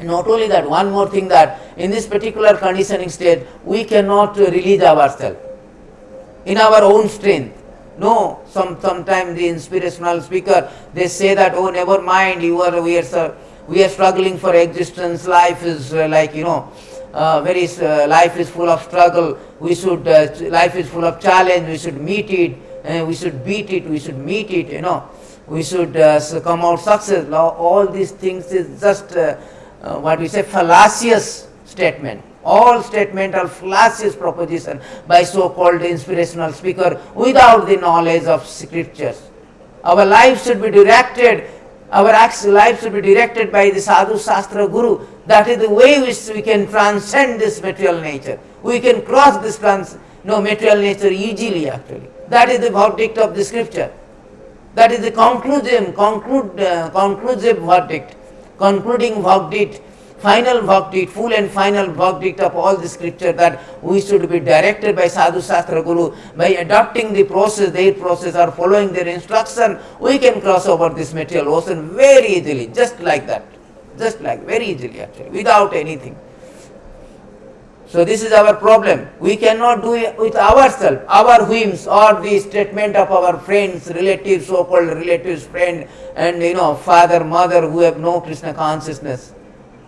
Not only that, one more thing, that in this particular conditioning state, we cannot release ourselves in our own strength. No, sometimes the inspirational speaker, they say that, oh, never mind, we are struggling for existence. Life is life is full of struggle. Life is full of challenge. We should meet it. We should beat it. We should meet it. We should come out success. Now, all these things is just fallacious statement. All statement are fallacious proposition by so-called inspirational speaker without the knowledge of scriptures. Our life should be directed, life should be directed by the Sadhu Shastra Guru. That is the way which we can transcend this material nature. We can cross this material nature easily actually. That is the verdict of the scripture. That is the conclusive verdict. Concluding verdict, final verdict, full and final verdict of all the scripture, that we should be directed by Sadhu Shastra Guru. By adopting the process, their process, or following their instruction, we can cross over this material ocean very easily, just like that. Just like, very easily actually, without anything. So this is our problem. We cannot do it with ourselves, our whims, or the statement of our friends, relatives, so-called relatives, friend, and father, mother, who have no Krishna consciousness,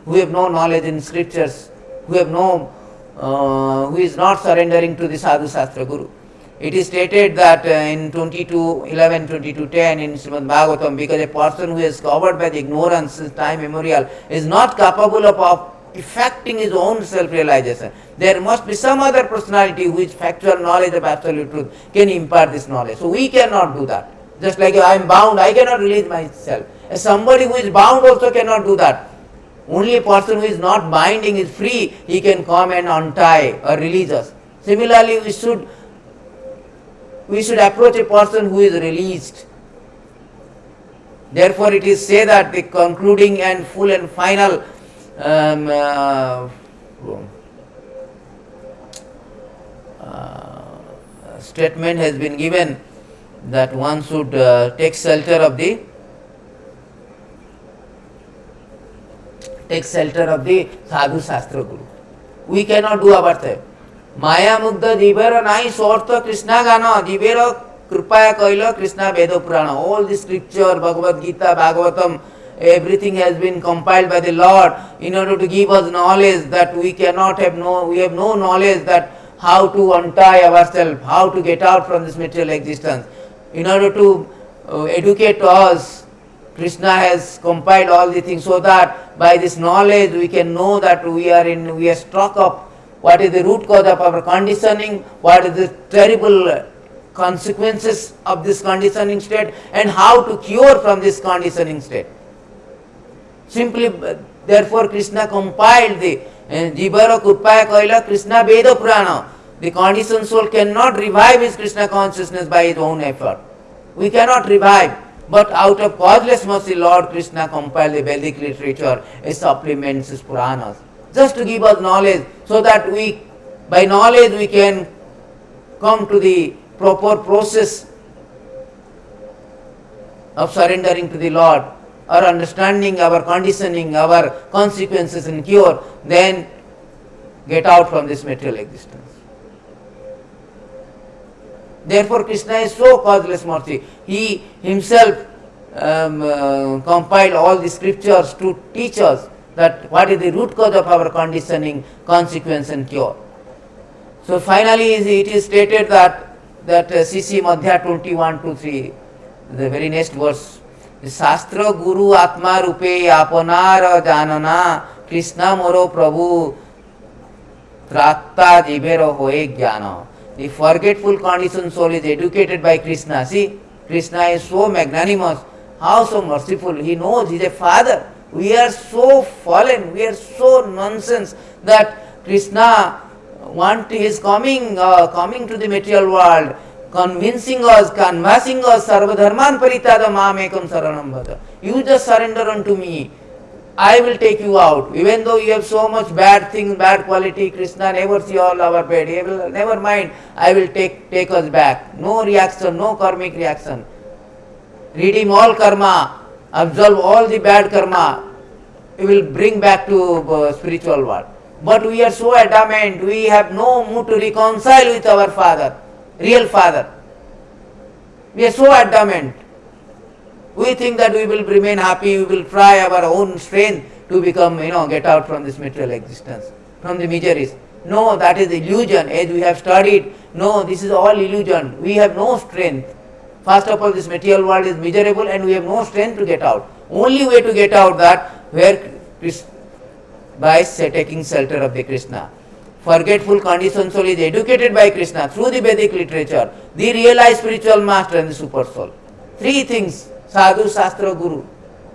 who have no knowledge in scriptures, who is not surrendering to the Sadhu Shastra Guru. It is stated that in 22:11, 22:10 in Srimad Bhagavatam, because a person who is covered by the ignorance since time immemorial is not capable of effecting his own self-realization. There must be some other personality which factual knowledge of absolute truth can impart this knowledge. So we cannot do that. Just like I am bound, I cannot release myself. Somebody who is bound also cannot do that. Only a person who is not binding is free, he can come and untie or release us. Similarly, we should approach a person who is released. Therefore, it is said that the concluding and full and final statement has been given that one should take shelter of the sadhu shastra guru. We cannot do ourselves. Maya mugdha jivera nai sortha Krishna gana jivera kripaya kaila Krishna Veda Purana. All the scripture, Bhagavad Gita, Bhagavatam, everything has been compiled by the Lord in order to give us knowledge that we have no knowledge that how to untie ourselves, how to get out from this material existence. In order to educate us, Krishna has compiled all the things so that by this knowledge we can know that we are struck up what is the root cause of our conditioning, what is the terrible consequences of this conditioning state, and how to cure from this conditioning state. Simply, therefore, Krishna compiled the Jivara Kurpaya Kaila Krishna Veda Purana. The conditioned soul cannot revive his Krishna consciousness by his own effort. We cannot revive. But out of causeless mercy, Lord Krishna compiled the Vedic literature, it supplements his Puranas, just to give us knowledge, so that by knowledge we can come to the proper process of surrendering to the Lord, or understanding our conditioning, our consequences and cure, then get out from this material existence. Therefore, Krishna is so causeless mercy. He himself compiled all the scriptures to teach us that what is the root cause of our conditioning, consequence and cure. So finally, it is stated that CC Madhya 21-3, the very next verse, Shastra Guru Atma Rupe Apanar Janana Krishna Moro Prabhu Tratta Jivero Hoe Jnana. The forgetful conditioned soul is educated by Krishna. See, Krishna is so magnanimous, how so merciful. He knows he is a father. We are so fallen, we are so nonsense that Krishna is coming to the material world, convincing us, canvassing us, Sarva Dharman Paritada Mamekam Saranam Bhata. You just surrender unto me. I will take you out. Even though you have so much bad things, bad quality, Krishna never see all our bad. He will never mind. I will take us back. No reaction, no karmic reaction. Redeem all karma, absolve all the bad karma. We will bring back to spiritual world. But we are so adamant. We have no mood to reconcile with our Father, real Father. We are so adamant. We think that we will remain happy, we will try our own strength to become, get out from this material existence, from the miseries. No, that is illusion. As we have studied, no, this is all illusion. We have no strength. First of all, this material world is miserable and we have no strength to get out. Only way to get out by taking shelter of the Krishna. Forgetful conditioned soul is educated by Krishna through the Vedic literature, the realized spiritual master and the super soul. Three things. Sadhu, Shastra, Guru.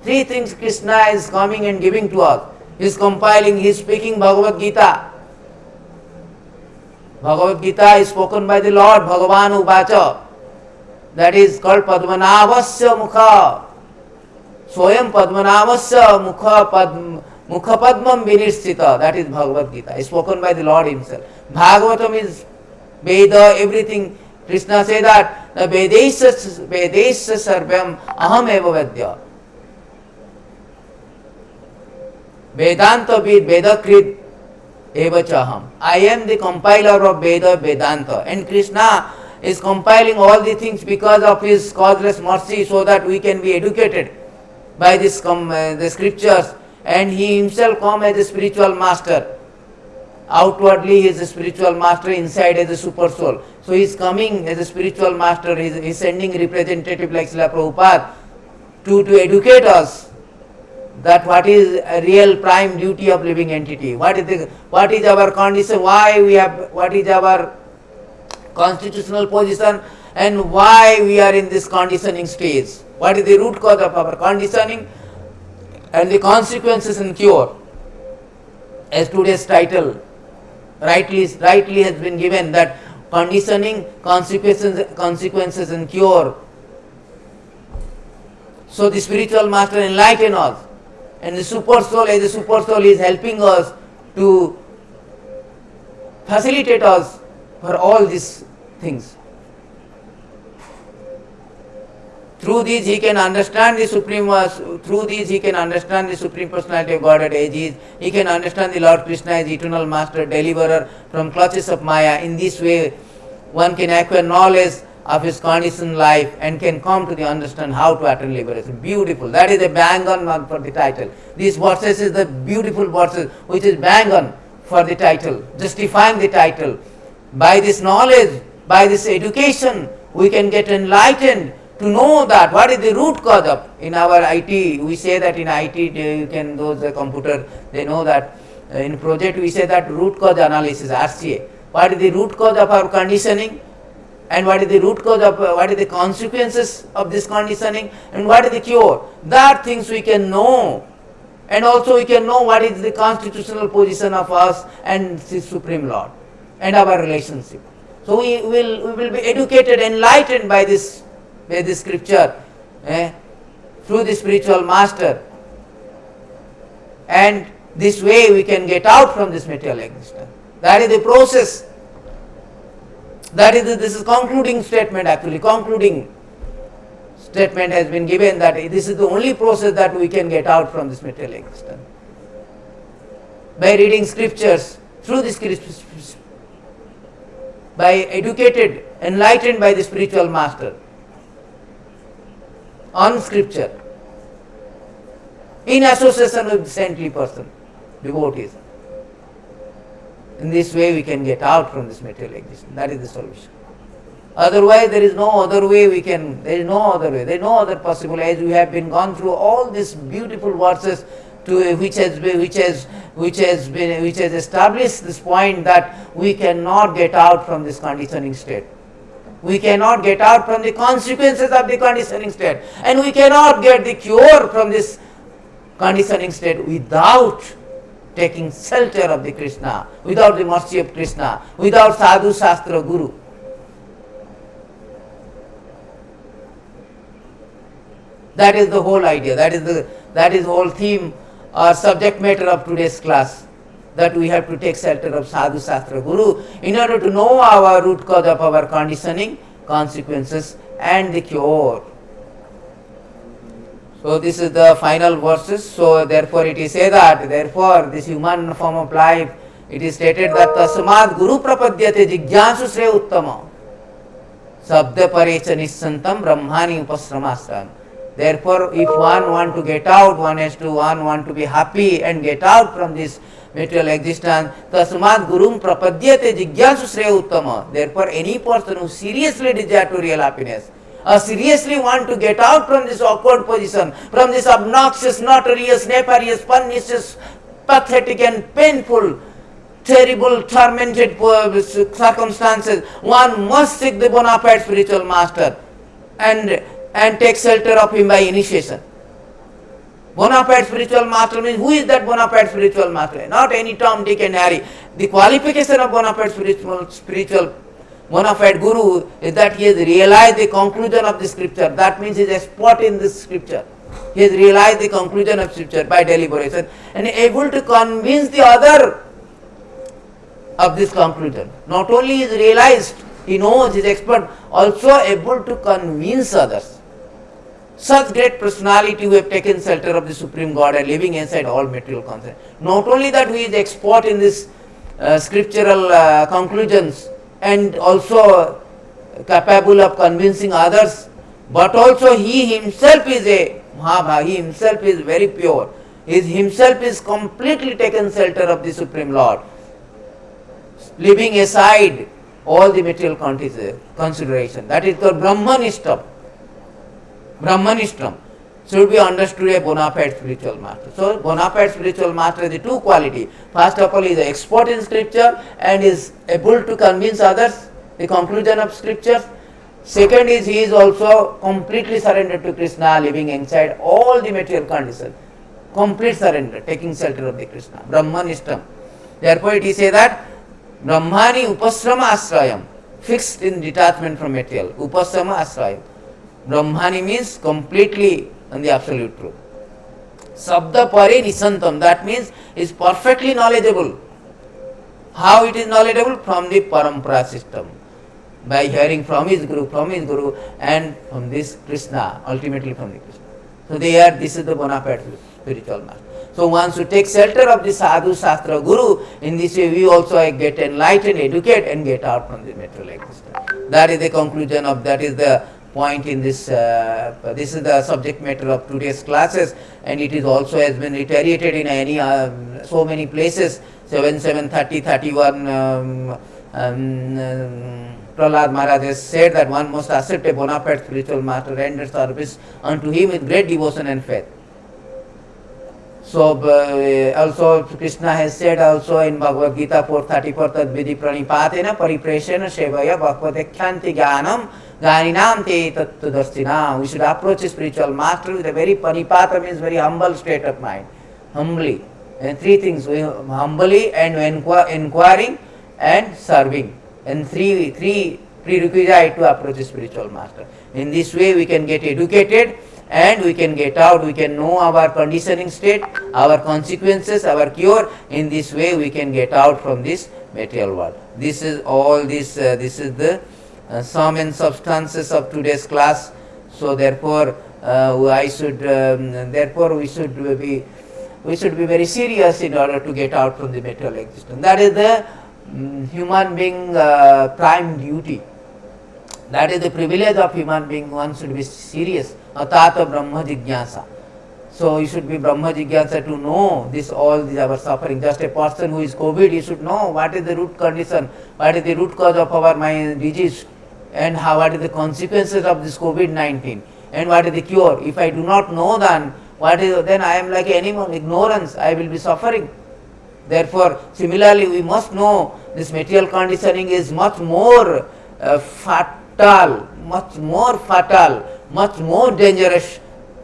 Three things Krishna is coming and giving to us. He is compiling, he is speaking Bhagavad Gita. Bhagavad Gita is spoken by the Lord, Bhagavan Uvacha. That is called Padmanabhasya Mukha. Soyam Padmanabhasya Mukha Padmam Vinirstita. That is Bhagavad Gita. Is spoken by the Lord himself. Bhagavatam is Veda, everything. Krishna says that the Vedesya Sarvam Aham Eva Vedya. Vedanta Vid Vedakrit Eva Chaham. I am the compiler of Veda Vedanta. And Krishna is compiling all the things because of his causeless mercy, so that we can be educated by the scriptures, and he himself come as a spiritual master. Outwardly he is a spiritual master, inside as a super soul. So he is coming as a spiritual master, he is sending representative like Srila Prabhupada to educate us that what is a real prime duty of living entity, what is our condition, what is our constitutional position, and why we are in this conditioning stage, what is the root cause of our conditioning, and the consequences and cure. As today's title rightly has been given, that conditioning, consequences and cure. So the spiritual master enlighten us, and the super soul, as the super soul, is helping us to facilitate us for all these things. Through these he can understand the Supreme Personality of Godhead as he is. He can understand the Lord Krishna as eternal master, deliverer from clutches of Maya. In this way, one can acquire knowledge of his conditioned life and can come to the understand how to attain liberation. Beautiful. That is a bang on for the title. These verses is the beautiful verses which is bang on for the title, justifying the title. By this knowledge, by this education, we can get enlightened to know that what is the root cause of. In our IT, we say that in IT, you can those computer, they know that in project we say that root cause analysis, RCA. What is the root cause of our conditioning, and what is the root cause of what is the consequences of this conditioning, and what is the cure. That things we can know, and also we can know what is the constitutional position of us and the Supreme Lord and our relationship. So we will be educated, enlightened by this scripture, through the spiritual master, and this way we can get out from this material existence. That is the process. This is concluding statement actually. Concluding statement has been given that this is the only process that we can get out from this material existence. By reading scriptures, through the scriptures, by educated, enlightened by the spiritual master, on scripture, in association with saintly person, devotees. In this way we can get out from this material existence. That is the solution. Otherwise there is no other way there is no other possible, as we have been gone through all these beautiful verses which has established this point that we cannot get out from this conditioning state. We cannot get out from the consequences of the conditioning state, and we cannot get the cure from this conditioning state without taking shelter of the Krishna, without the mercy of Krishna, without sadhu, shastra, guru. That is the whole idea. That is the whole theme or subject matter of today's class. That we have to take shelter of sadhu, shastra, guru in order to know our root cause of our conditioning, consequences, and the cure. So this is the final verses. So therefore it is said that, therefore this human form of life, it is stated that tasmad guru prapadyate jigyansu sre uttama sabda parecha nissantam brahmani upasramasram. Therefore if one want to get out, one want to be happy and get out from this material existence, tasmad gurum prapadyate jigyansu sre uttama. Therefore any person who seriously desire to real happiness, or seriously want to get out from this awkward position, from this obnoxious, notorious, nefarious, pernicious, pathetic and painful, terrible, tormented circumstances, one must seek the bona fide spiritual master and take shelter of him by initiation. Bona fide spiritual master means, who is that bona fide spiritual master? Not any Tom, Dick and Harry. The qualification of bona fide spiritual bona fide guru is that he has realized the conclusion of the scripture. That means he is expert in this scripture. He has realized the conclusion of scripture by deliberation and able to convince the other of this conclusion. Not only is realized, he knows, he is expert, also able to convince others. Such great personality who have taken shelter of the Supreme God and living inside all material concepts. Not only that he is expert in this scriptural conclusions, and also capable of convincing others, but also he himself is a Mahabhag, he himself is very pure. He himself is completely taken shelter of the Supreme Lord, leaving aside all the material consideration. That is called Brahmanishtam. Brahmanishtam should be understood a bona fide spiritual master. So, bona fide spiritual master has the two quality. First of all, he is an expert in scripture and is able to convince others the conclusion of scriptures. Second is he is also completely surrendered to Krishna, living inside all the material conditions. Complete surrender, taking shelter of the Krishna. Brahmanishtam. Therefore, it is said that Brahmani upasrama asrayam, fixed in detachment from material. Upasrama asrayam. Brahmani means completely on the absolute truth. Sabda pare nisantam, that means is perfectly knowledgeable. How it is knowledgeable? From the parampara system. By hearing from his guru, and from this Krishna, ultimately from the Krishna. So this is the bona fide spiritual master. So one should take shelter of the sadhu, shastra, guru. In this way we also get enlightened, educate and get out from the material existence. That is the conclusion of, that is the point in this, this is the subject matter of today's classes, and it is also has been reiterated in any so many places, 7, 30, 31, Prahlad Maharaj has said that one must accept a bona fide spiritual master, render service unto him with great devotion and faith. So also Krishna has said also in Bhagavad Gita 4:34, tad vidhi pranipatena paripreshena sevaya bhakvadekhyanti jnanam ganinam te tattvadarshina. We should approach a spiritual master with a very panipata, means very humble state of mind. Humbly. And three things, humbly and inquiring and serving. And three prerequisites to approach a spiritual master. In this way we can get educated and we can get out, we can know our conditioning state, our consequences, our cure. In this way we can get out from this material world. This is all this is the sum and substances of today's class. So therefore we should be very serious in order to get out from the material existence. That is the human being prime duty. That is the privilege of human being. One should be serious. Atata Brahma Jigyasa. So you should be Brahma Jigyasa to know this, all these our suffering. Just a person who is COVID, he should know what is the root condition, what is the root cause of our mind disease, and what is the consequences of this COVID-19, and what is the cure. If I do not know then I am like animal, ignorance, I will be suffering. Therefore, similarly, we must know this material conditioning is much more fatal, much more dangerous,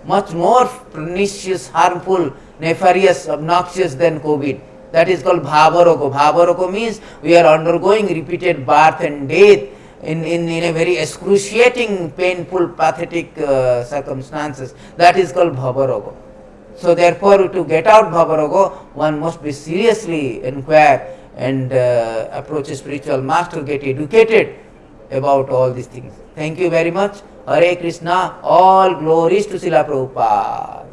much more pernicious, harmful, nefarious, obnoxious than COVID. That is called Bhavarogo. Bhavarogo means we are undergoing repeated birth and death in a very excruciating, painful, pathetic circumstances. That is called Bhavarogo. So therefore, to get out Bhavarogo, one must be seriously inquire and approach a spiritual master, get educated about all these things. Thank you very much. Hare Krishna. All glories to Srila Prabhupada.